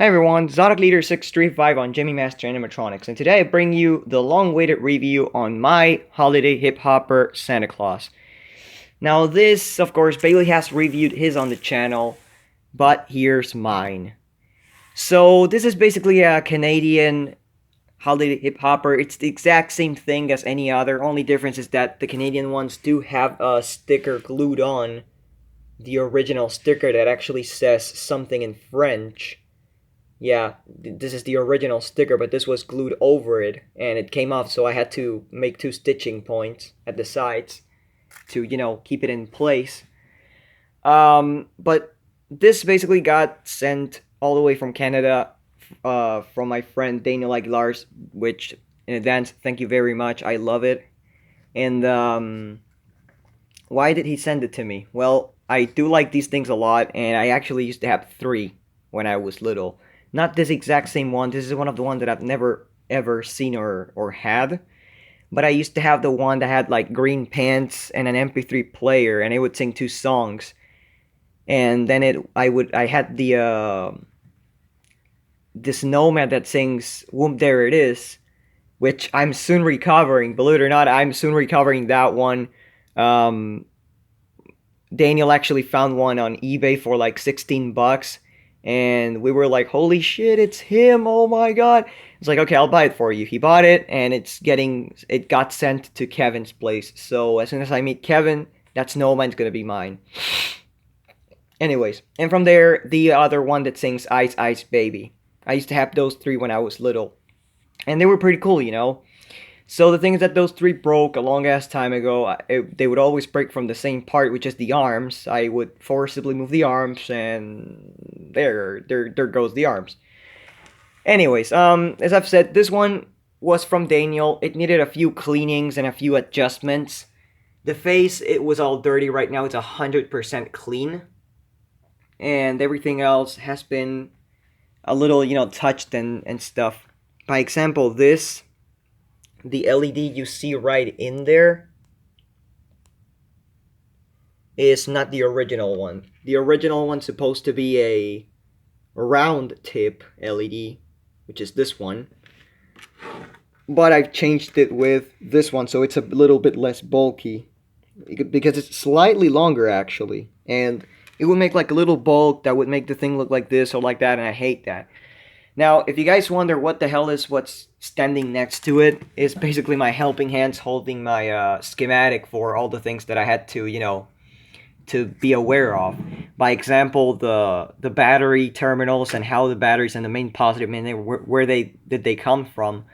Hi everyone, Zodiac Leader 635 on Gemmy Master Animatronics, and today I bring you the long-awaited review on my holiday hip-hopper Santa Claus. Now this, of course, Bailey has reviewed his on the channel, but here's mine. So this is basically a Canadian holiday hip-hopper. It's the exact same thing as any other, only difference is that the Canadian ones do have a sticker glued on, the original sticker that actually says something in French. Yeah, this is the original sticker, but this was glued over it, and it came off, so I had to make two stitching points at the sides to, keep it in place. But this basically got sent all the way from Canada, from my friend Daniel Aguilar's, which, in advance, thank you very much, I love it. And, why did he send it to me? Well, I do like these things a lot, and I actually used to have 3 when I was little. Not this exact same one. This is one of the ones that I've never ever seen or had. But I used to have the one that had like green pants and an MP3 player, and it would sing 2 songs. And then I had the snowman that sings "Whoop There It Is," which I'm soon recovering. Believe it or not, I'm soon recovering that one. Daniel actually found one on eBay for like 16 bucks. And we were like, holy shit, it's him, oh my god. It's like, okay, I'll buy it for you. He bought it, and it got sent to Kevin's place. So as soon as I meet Kevin, that snowman's gonna be mine. Anyways, and from there, the other one that sings Ice Ice Baby. I used to have those 3 when I was little. And they were pretty cool. So the thing is that those 3 broke a long ass time ago. They would always break from the same part, which is the arms. I would forcibly move the arms, and there goes the arms. Anyways, as I've said, this one was from Daniel. It needed a few cleanings and a few adjustments. The face, it was all dirty. Right now it's 100% clean. And everything else has been a little, touched and stuff. By example, the LED you see right in there is not the original one. The original one's supposed to be a round tip LED, which is this one. But I've changed it with this one, so it's a little bit less bulky. Because it's slightly longer, actually. And it would make like a little bulk that would make the thing look like this or like that, and I hate that. Now, if you guys wonder what the hell is what's standing next to it, is basically my helping hands holding my schematic for all the things that I had to, to be aware of. By example, the battery terminals and how the batteries and the main positive, where did they come from?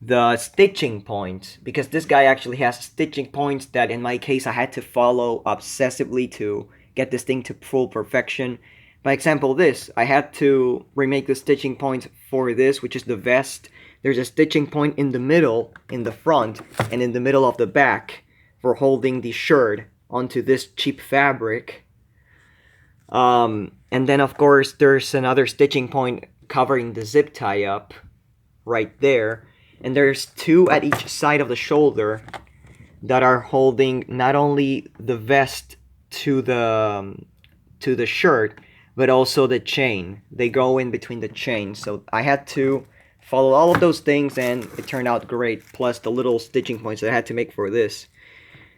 The stitching points, because this guy actually has stitching points that in my case I had to follow obsessively to get this thing to full perfection. By example, this, I had to remake the stitching points for this, which is the vest. There's a stitching point in the middle, in the front, and in the middle of the back for holding the shirt onto this cheap fabric. And then, of course, there's another stitching point covering the zip tie up right there. And there's 2 at each side of the shoulder that are holding not only the vest to the shirt, but also the chain. They go in between the chains. So I had to follow all of those things, and it turned out great. Plus the little stitching points that I had to make for this.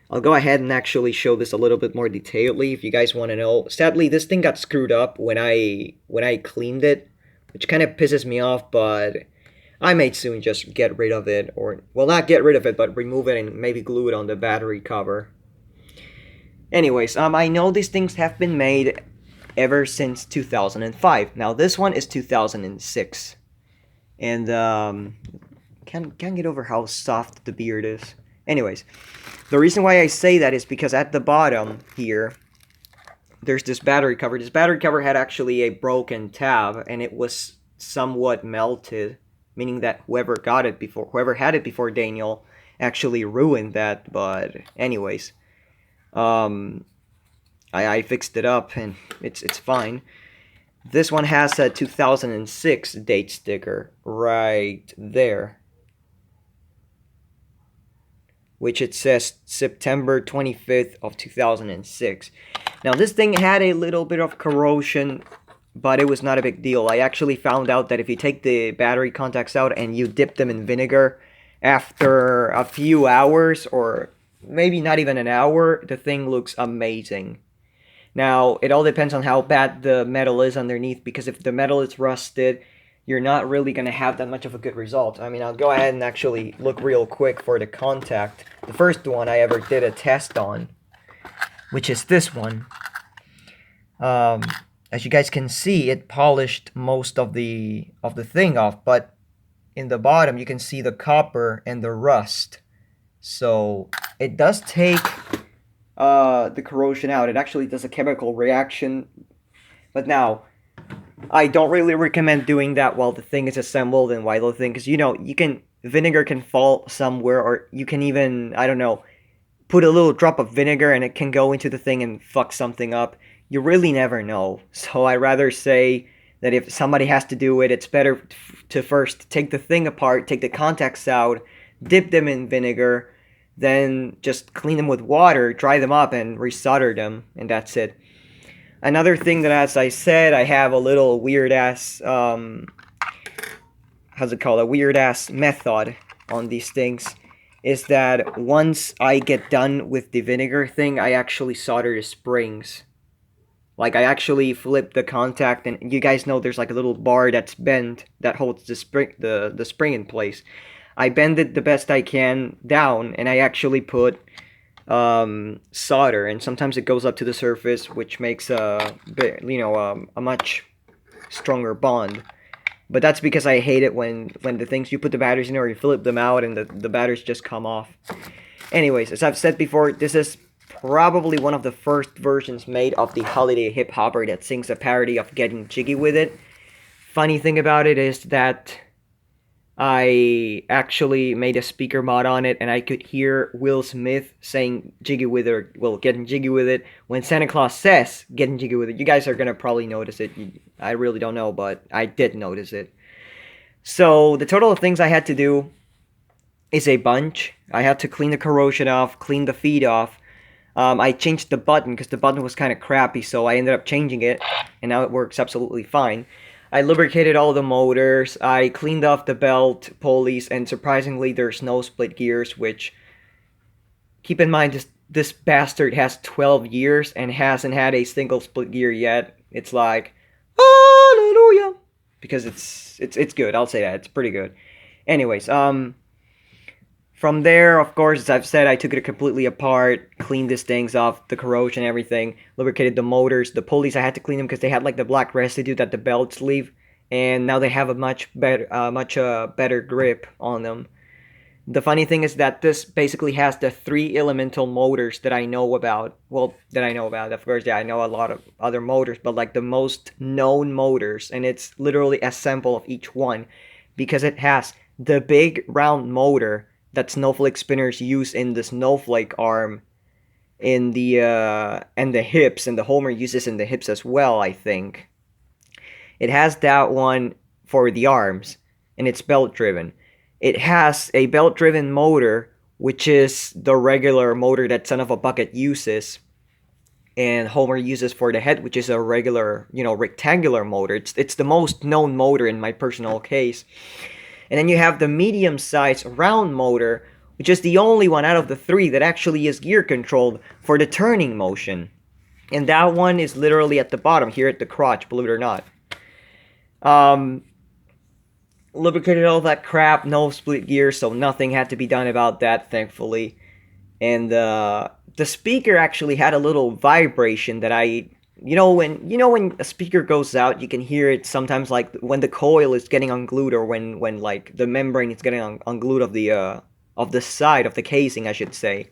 I'll go ahead and actually show this a little bit more detailedly if you guys want to know. Sadly, this thing got screwed up when I cleaned it, which kind of pisses me off, but I may soon just get rid of it. Or, well, not get rid of it, but remove it and maybe glue it on the battery cover. Anyways, I know these things have been made ever since 2005. Now this one is 2006, and can't get over how soft the beard is. Anyways, the reason why I say that is because at the bottom here, there's this battery cover. This battery cover had actually a broken tab, and it was somewhat melted, meaning that whoever had it before Daniel actually ruined that. But anyways, I fixed it up, and it's fine. This one has a 2006 date sticker right there, which it says September 25th of 2006. Now this thing had a little bit of corrosion but it was not a big deal. I actually found out that if you take the battery contacts out and you dip them in vinegar, after a few hours, or maybe not even an hour, the thing looks amazing. Now, it all depends on how bad the metal is underneath, because if the metal is rusted, you're not really going to have that much of a good result. I mean, I'll go ahead and actually look real quick for the contact. The first one I ever did a test on, which is this one. As you guys can see, it polished most of the thing off, but in the bottom you can see the copper and the rust. So it does take the corrosion out. It actually does a chemical reaction. But now, I don't really recommend doing that while the thing is assembled and while the thing, because vinegar can fall somewhere, or you can even, I don't know, put a little drop of vinegar and it can go into the thing and fuck something up. You really never know. So I rather say that if somebody has to do it, it's better to first take the thing apart, take the contacts out, dip them in vinegar, then just clean them with water, dry them up, and resolder them, and that's it. Another thing that, as I said, I have a little weird-ass, a weird-ass method on these things, is that once I get done with the vinegar thing, I actually solder the springs. Like, I actually flip the contact, and you guys know there's like a little bar that's bent that holds the spring in place. I bend it the best I can down, and I actually put solder, and sometimes it goes up to the surface, which makes a much stronger bond. But that's because I hate it when the things you put the batteries in, or you flip them out and the batteries just come off. Anyways, as I've said before, this is probably one of the first versions made of the holiday hip hopper that sings a parody of Getting Jiggy With It. Funny thing about it is that I actually made a speaker mod on it, and I could hear Will Smith saying "jiggy with it," well, "getting jiggy with it," when Santa Claus says "getting jiggy with it." You guys are gonna probably notice it. I really don't know, but I did notice it. So the total of things I had to do is a bunch. I had to clean the corrosion off, clean the feed off. I changed the button because the button was kind of crappy, so I ended up changing it, and now it works absolutely fine. I lubricated all the motors, I cleaned off the belt, pulleys, and surprisingly there's no split gears, which, keep in mind, this bastard has 12 years and hasn't had a single split gear yet. It's like, hallelujah! Because it's good, I'll say that, it's pretty good. Anyways, from there, of course, as I've said, I took it completely apart, cleaned these things off, the corrosion, everything, lubricated the motors, the pulleys. I had to clean them because they had like the black residue that the belts leave, and now they have a much better grip on them. The funny thing is that this basically has the 3 elemental motors that I know about. Well, that I know about. Of course, yeah, I know a lot of other motors, but like the most known motors, and it's literally a sample of each one, because it has the big round motor that snowflake spinners use in the snowflake arm, in the and the hips, and the Homer uses in the hips as well, I think. It has that one for the arms, and it's belt driven. It has a belt driven motor, which is the regular motor that Son of a Bucket uses, and Homer uses for the head, which is a regular, rectangular motor. It's the most known motor in my personal case. And then you have the medium-sized round motor, which is the only one out of the 3 that actually is gear-controlled for the turning motion. And that one is literally at the bottom, here at the crotch, believe it or not. Lubricated all that crap, no split gears, so nothing had to be done about that, thankfully. And the speaker actually had a little vibration that when a speaker goes out, you can hear it sometimes, like when the coil is getting unglued, or when like the membrane is getting unglued of the side of the casing, I should say.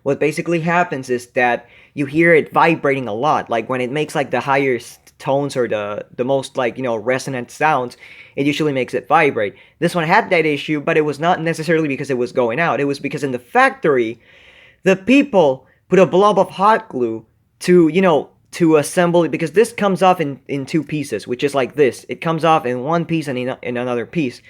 What basically happens is that you hear it vibrating a lot. Like when it makes like the highest tones, or the most like resonant sounds, it usually makes it vibrate. This one had that issue, but it was not necessarily because it was going out. It was because in the factory, the people put a blob of hot glue to assemble it, because this comes off in 2 pieces, which is like this. It comes off in one piece and in another piece.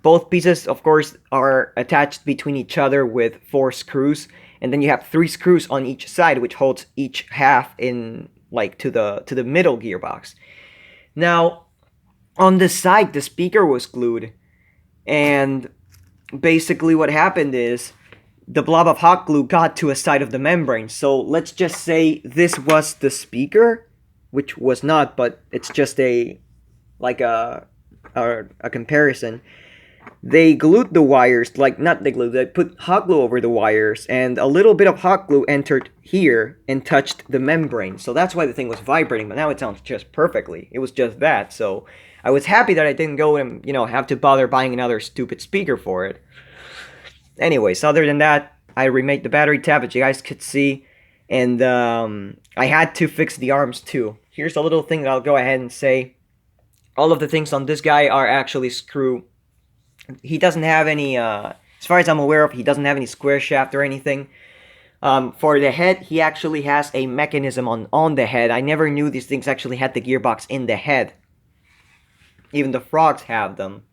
Both pieces, of course, are attached between each other with 4 screws, and then you have 3 screws on each side, which holds each half in like to the middle gearbox. Now, on the side, the speaker was glued. And basically what happened is the blob of hot glue got to a side of the membrane. So let's just say this was the speaker, which was not, but it's just a comparison. They glued the wires, like not they glued, they put hot glue over the wires, and a little bit of hot glue entered here and touched the membrane. So that's why the thing was vibrating, but now it sounds just perfectly. It was just that, so I was happy that I didn't go and, have to bother buying another stupid speaker for it. Anyways, other than that, I remade the battery tab, as you guys could see, and I had to fix the arms too. Here's a little thing that I'll go ahead and say. All of the things on this guy are actually screw. He doesn't have any, as far as I'm aware of, he doesn't have any square shaft or anything. For the head, he actually has a mechanism on the head. I never knew these things actually had the gearbox in the head. Even the frogs have them.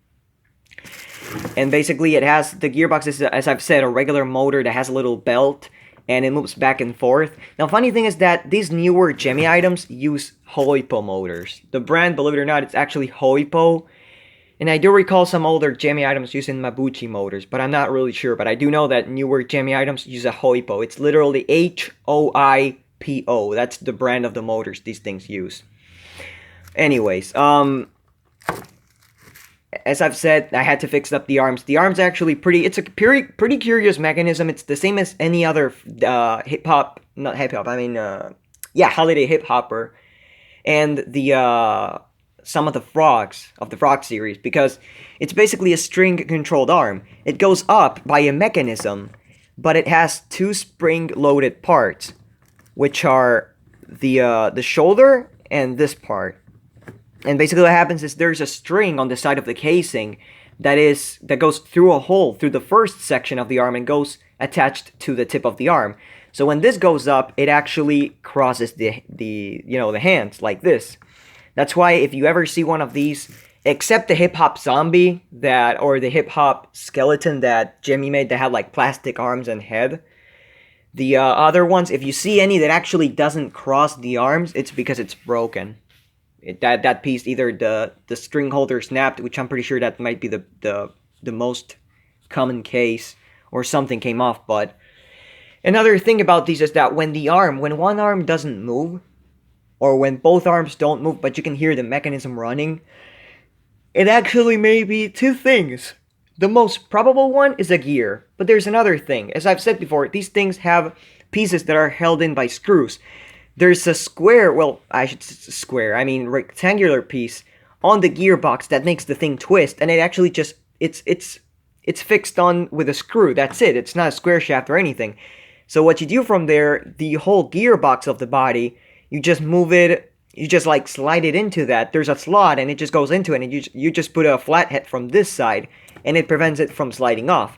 And basically it has, the gearbox is, as I've said, a regular motor that has a little belt, and it moves back and forth. Now, funny thing is that these newer Gemmy items use Hoipo motors. The brand, believe it or not, it's actually Hoipo. And I do recall some older Gemmy items using Mabuchi motors, but I'm not really sure. But I do know that newer Gemmy items use a Hoipo. It's literally Hoipo. That's the brand of the motors these things use. Anyways, as I've said, I had to fix up the arms. The arms are actually it's a pretty curious mechanism. It's the same as any other holiday hip hopper. And the, some of the frogs of the frog series, because it's basically a string controlled arm. It goes up by a mechanism, but it has two spring loaded parts, which are the shoulder and this part. And basically what happens is there's a string on the side of the casing that goes through a hole through the first section of the arm and goes attached to the tip of the arm. So when this goes up, it actually crosses the hands like this. That's why if you ever see one of these, except the hip hop zombie or the hip hop skeleton that Gemmy made that had like plastic arms and head, the other ones, if you see any that actually doesn't cross the arms, it's because it's broken. That piece, either the string holder snapped, which I'm pretty sure that might be the most common case, or something came off. But another thing about these is that when one arm doesn't move, or when both arms don't move, but you can hear the mechanism running, it actually may be two things. The most probable one is a gear, but there's another thing. As I've said before, these things have pieces that are held in by screws. There's a rectangular piece on the gearbox that makes the thing twist, and it actually just, it's fixed on with a screw. That's it. It's not a square shaft or anything. So what you do from there, the whole gearbox of the body, you just move it, you just like slide it into that. There's a slot and it just goes into it, and you just put a flathead from this side and it prevents it from sliding off.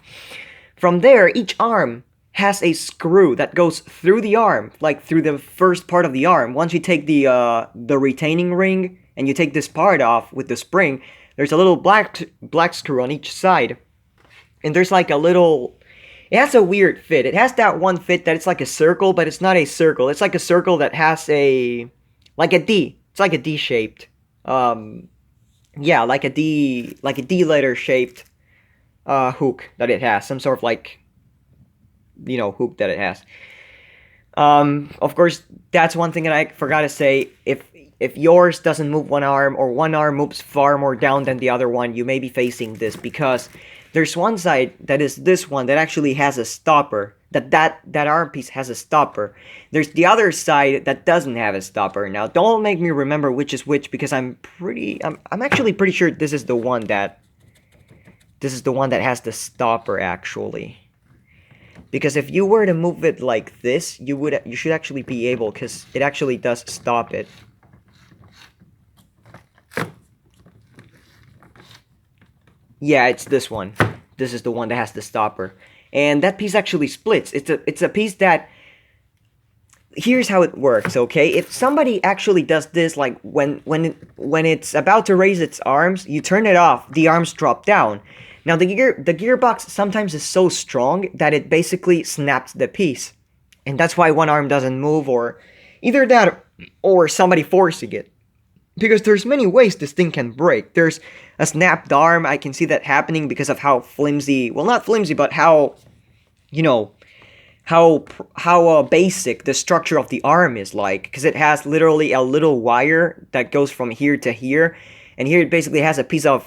From there, each arm has a screw that goes through the arm, like through the first part of the arm. Once you take the retaining ring and you take this part off with the spring, there's a little black screw on each side. And there's like a little, it has a weird fit. It has that one fit that it's like a circle, but it's not a circle. It's like a circle that has like a D. It's like a D-shaped. Like a D letter shaped hook that it has. Some sort of like, hook that it has. Of course, that's one thing that I forgot to say. If yours doesn't move one arm, or one arm moves far more down than the other one, you may be facing this, because there's one side that is this one that actually has a stopper. That arm piece has a stopper. There's the other side that doesn't have a stopper. Now, don't make me remember which is which, because I'm actually pretty sure this is the one that has the stopper actually. Because if you were to move it like this, you should actually be able, because it actually does stop it. Yeah, it's this one. This is the one that has the stopper. And that piece actually splits. It's a piece that, here's how it works, okay? If somebody actually does this, like when it's about to raise its arms, you turn it off, the arms drop down. Now the gearbox sometimes is so strong that it basically snaps the piece. And that's why one arm doesn't move, or either that or somebody forcing it. because there's many ways this thing can break. There's a snapped arm. I can see that happening because of how flimsy, well, not flimsy, but how, you know, how basic the structure of the arm is like, because it has literally a little wire that goes from here to here, and here it basically has a piece of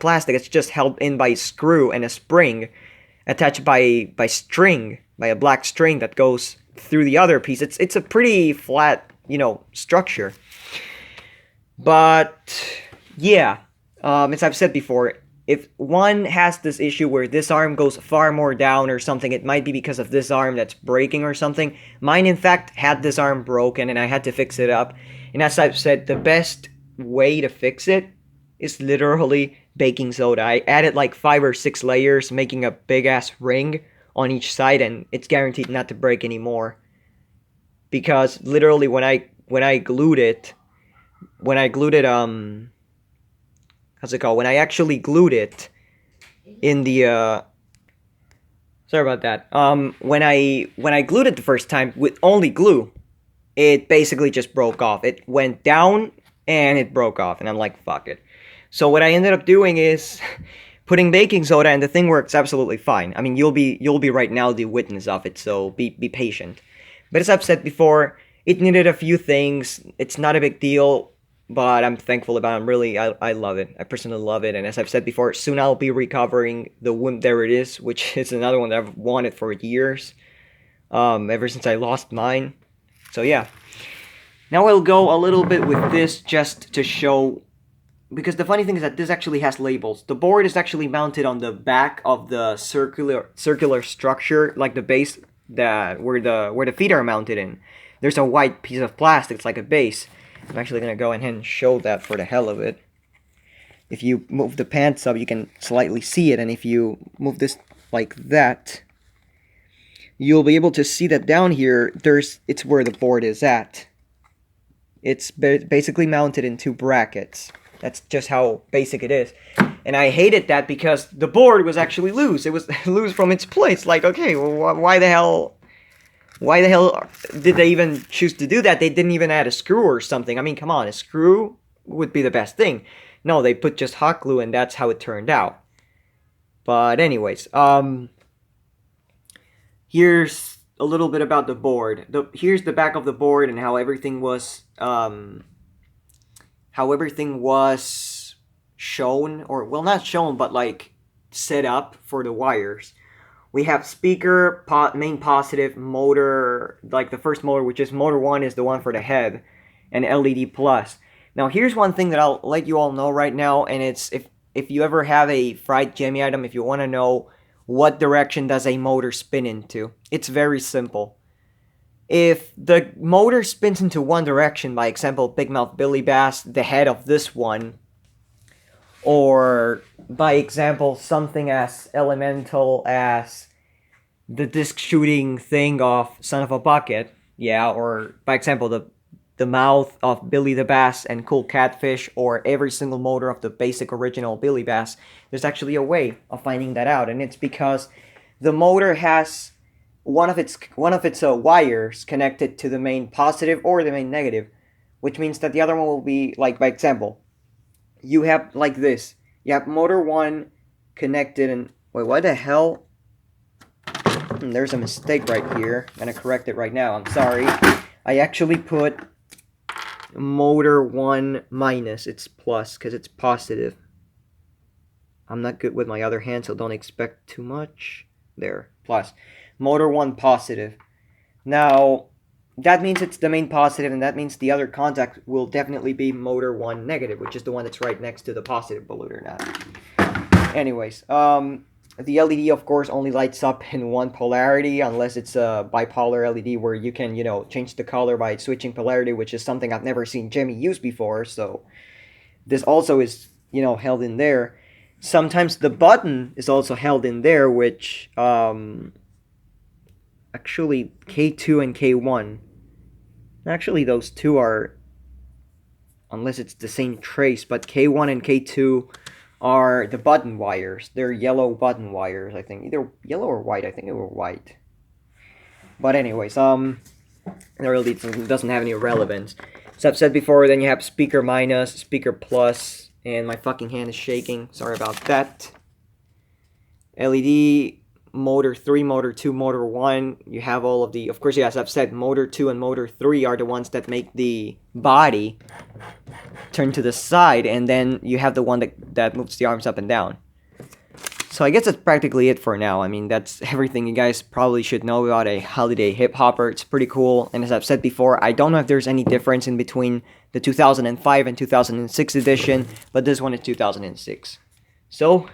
plastic that's just held in by a screw and a spring attached by a black string that goes through the other piece. It's a pretty flat, structure. But yeah, as I've said before, if one has this issue where this arm goes far more down or something, it might be because of this arm that's breaking or something. Mine, in fact, had this arm broken and I had to fix it up. And as I've said, the best way to fix it is literally baking soda. I added like 5 or 6 layers, making a big ass ring on each side, and it's guaranteed not to break anymore. Because literally when I glued it, when I actually glued it in the sorry about that. When I glued it the first time with only glue, it basically just broke off. It went down and it broke off, and I'm like, fuck it. So what I ended up doing is putting baking soda, and the thing works absolutely fine. I mean, you'll be right now the witness of it, so be patient. But as I've said before, it needed a few things. It's not a big deal, but I'm thankful about it. I'm really, I love it. I personally love it, and as I've said before, soon I'll be recovering the wound. There it is, which is another one that I've wanted for years, ever since I lost mine. So yeah. Now I'll go a little bit with this just to show, because the funny thing is that this actually has labels. The board is actually mounted on the back of the circular structure, like the base where the feet are mounted in. There's a white piece of plastic. It's like a base. I'm actually gonna go ahead and show that for the hell of it. If you move the pants up, you can slightly see it, and if you move this like that, you'll be able to see that down here. It's where the board is at. It's basically mounted in 2 brackets. That's just how basic it is. And I hated that because the board was actually loose. It was loose from its place. Like, okay, well, why the hell did they even choose to do that? They didn't even add a screw or something. I mean, come on, a screw would be the best thing. No, they put just hot glue, and that's how it turned out. But anyways, here's a little bit about the board. Here's the back of the board and how everything was shown, or well, not shown, but like set up for the wires. We have speaker, main positive, motor, like the first motor, which is motor 1 is the one for the head, and LED plus. Now here's one thing that I'll let you all know right now, and it's if you ever have a fried Gemmy item, if you want to know what direction does a motor spin into, it's very simple. If the motor spins into one direction, by example, Big Mouth Billy Bass, the head of this one, or by example, something as elemental as the disc shooting thing of Son of a Bucket, yeah, or by example, the mouth of Billy the Bass and Cool Catfish, or every single motor of the basic original Billy Bass, there's actually a way of finding that out, and it's because the motor has one of its wires connected to the main positive or the main negative, which means that the other one will be, like, by example, you have like this. You have motor 1 connected, and wait, what the hell? There's a mistake right here. I'm gonna correct it right now. I'm sorry. I actually put motor 1 minus. It's plus because it's positive. I'm not good with my other hand, so don't expect too much. There, plus. Motor 1 positive. Now, that means it's the main positive, and that means the other contact will definitely be motor 1 negative, which is the one that's right next to the positive, believe it or not. Anyways, the LED, of course, only lights up in one polarity, unless it's a bipolar LED where you can, change the color by switching polarity, which is something I've never seen Gemmy use before, so this also is, held in there. Sometimes the button is also held in there, which, actually, K2 and K1. Actually, those two are, unless it's the same trace, but K1 and K2 are the button wires. They're yellow button wires, I think. Either yellow or white. I think they were white. But anyways, it really doesn't have any relevance. As I've said before, then you have speaker minus, speaker plus, and my fucking hand is shaking. Sorry about that. LED, motor 3, motor 2, motor 1. You have all of the, of course, yes, I've said motor 2 and motor 3 are the ones that make the body turn to the side, and then you have the one that moves the arms up and down. So I guess that's practically it for now. I mean, that's everything you guys probably should know about a holiday hip hopper. It's pretty cool, and as I've said before, I don't know if there's any difference in between the 2005 and 2006 edition, but this one is 2006. So,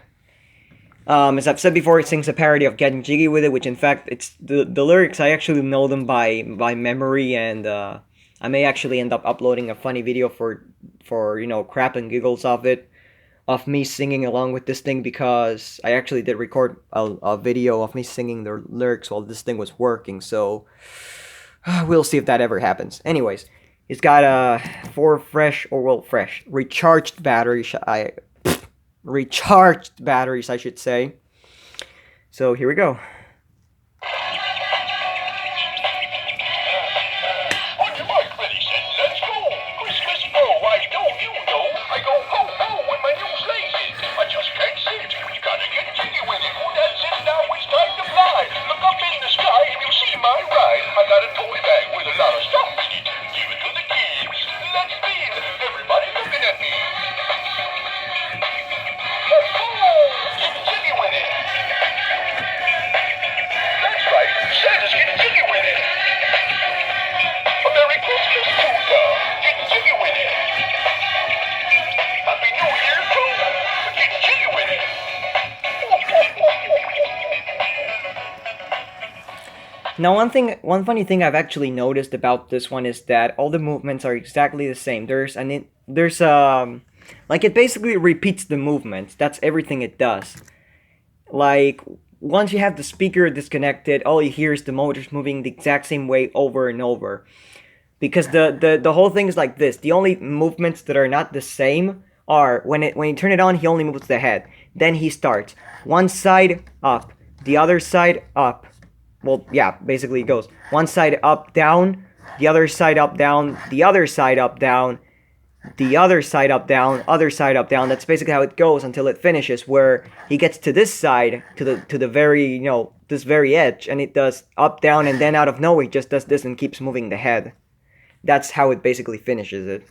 as I've said before, it sings a parody of Getting Jiggy With It, which in fact, it's the lyrics, I actually know them by memory, and I may actually end up uploading a funny video for you know, crap and giggles of me singing along with this thing, because I actually did record a video of me singing the lyrics while this thing was working, so we'll see if that ever happens. Anyways, it's got 4 recharged batteries, I should say. So here we go. Now, one funny thing I've actually noticed about this one is that all the movements are exactly the same. There's like, it basically repeats the movements. That's everything it does. Like, once you have the speaker disconnected, all you hear is the motors moving the exact same way over and over. Because the whole thing is like this. The only movements that are not the same are when you turn it on, he only moves the head. Then he starts one side up, the other side up. Well, yeah, basically it goes one side up, down, the other side up, down, the other side up, down, the other side up, down, other side up, down. That's basically how it goes until it finishes, where he gets to this side, to the very, you know, this very edge, and it does up, down, and then out of nowhere, he just does this and keeps moving the head. That's how it basically finishes it.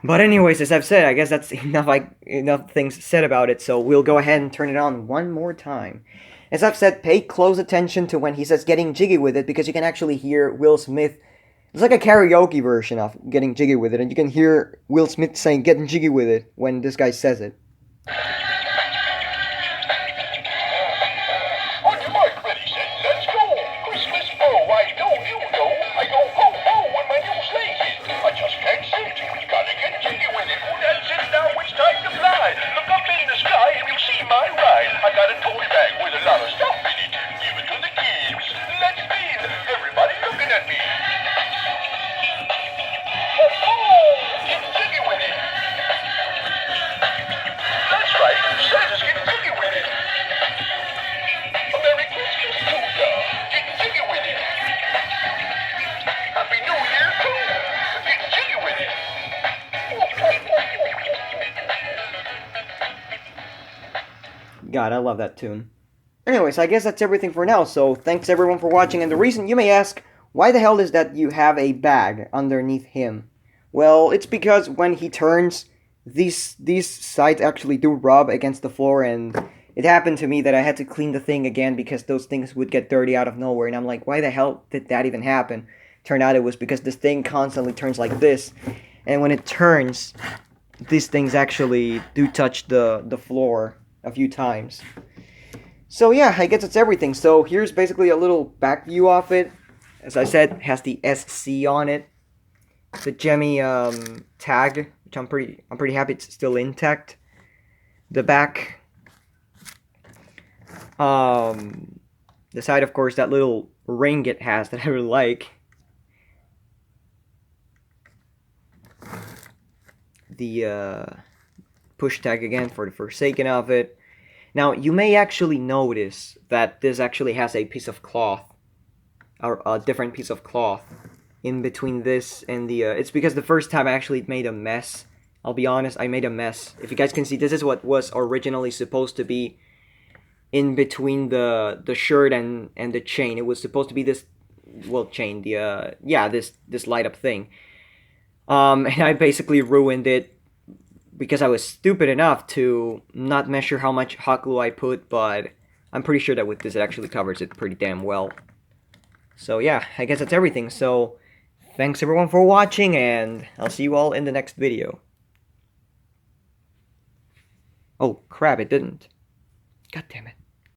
But anyways, as I've said, I guess that's enough things said about it, so we'll go ahead and turn it on one more time. As I've said, pay close attention to when he says getting jiggy with it, because you can actually hear Will Smith. It's like a karaoke version of getting jiggy with it, and you can hear Will Smith saying getting jiggy with it when this guy says it. God, I love that tune. Anyways, I guess that's everything for now, so thanks everyone for watching, and the reason you may ask, why the hell is that you have a bag underneath him? Well, it's because when he turns, these sides actually do rub against the floor, and it happened to me that I had to clean the thing again because those things would get dirty out of nowhere, and I'm like, why the hell did that even happen? Turned out it was because this thing constantly turns like this, and when it turns, these things actually do touch the floor a few times. So yeah, I guess that's everything. So here's basically a little back view of it. As I said, it has the SC on it. The Gemmy tag, which I'm pretty happy it's still intact. The back, the side, of course, that little ring it has that I really like. The push tag again for the Forsaken of it. Now, you may actually notice that this actually has a piece of cloth, or a different piece of cloth in between this and the, it's because the first time I actually made a mess. I'll be honest, I made a mess. If you guys can see, this is what was originally supposed to be in between the shirt and the chain. It was supposed to be this, well, chain, the, yeah, this light up thing. And I basically ruined it because I was stupid enough to not measure how much hot glue I put, but I'm pretty sure that with this it actually covers it pretty damn well. So yeah, I guess that's everything. So thanks everyone for watching, and I'll see you all in the next video. Oh crap, it didn't. God damn it.